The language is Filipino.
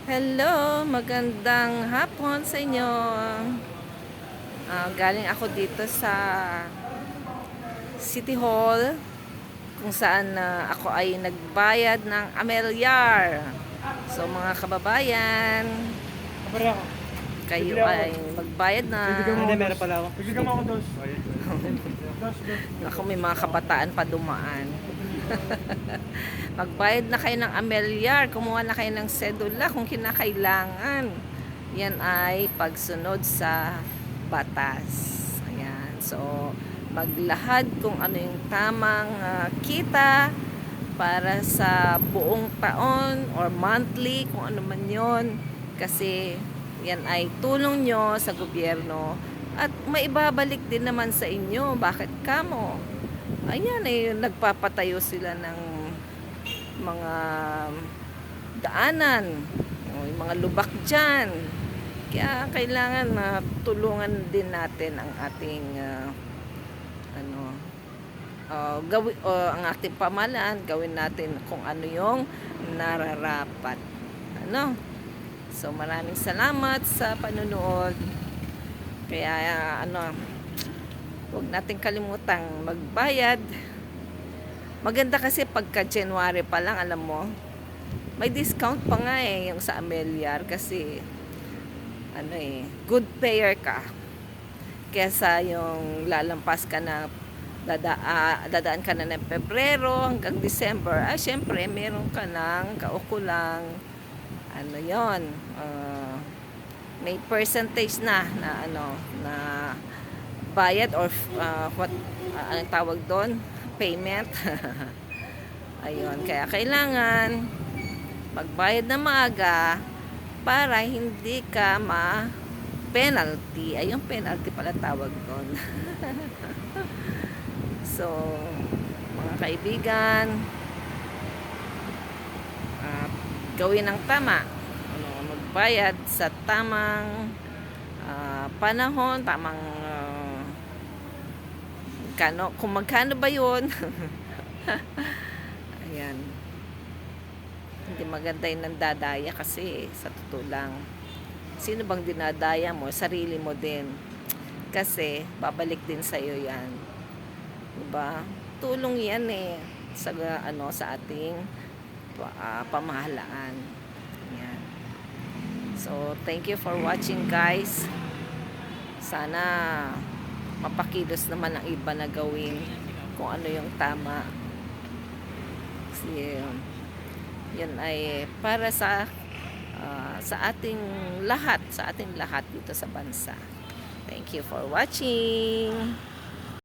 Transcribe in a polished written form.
Hello, magandang hapon sa inyo. Galing ako dito sa City Hall kung saan ako ay nagbayad ng Amelyar. So mga kababayan, Kabari ako. kayo Bibili ako. ay magbayad na. Bibigyan mo ako. Hindi, meron pala ako. Bibigyan mo ako dos. Dos. Ako may mga kabataan pa dumaan. Magbayad na kayo ng Amelyar, kumuha na kayo ng sedula kung kinakailangan. Yan ay pagsunod sa batas. Ayan. So, maglahad kung ano yung tamang kita para sa buong taon or monthly, kung ano man yon. Kasi yan ay tulong nyo sa gobyerno at maibabalik din naman sa inyo. Bakit kamo? Ayan ay nagpapatayo sila ng mga daanan, yung mga lubak dyan. Kaya kailangan tulungan din natin ang ating ang ating pamahalaan, gawin natin kung ano yung nararapat. Ano? So maraming salamat sa panunood. Kaya huwag natin kalimutang magbayad. Maganda kasi pagka January pa lang, alam mo, may discount pa nga yung sa Amelyar kasi good payer ka kesa yung lalampas ka na dadaan ka na ng Pebrero hanggang December. Syempre meron ka ng kaukulang yon, may percentage na na bayad or anong tawag doon, payment. Ayun, kaya kailangan magbayad na maaga para hindi ka penalty. Ayun, penalty pala tawag doon. So, mga kaibigan, gawin ng tama. Magbayad sa tamang panahon, tamang kung magkano ba yun. Ayan. Hindi maganda yung nandadaya kasi sa totoo lang. Sino bang dinadaya mo? Sarili mo din. Kasi babalik din sa'yo yan. Diba? Tulong yan sa sa ating pamahalaan. Yan. So, thank you for watching, guys. Sana mapakilos naman ang iba na gawin kung ano yung tama. Kasi yan ay para sa ating lahat dito sa bansa. Thank you for watching.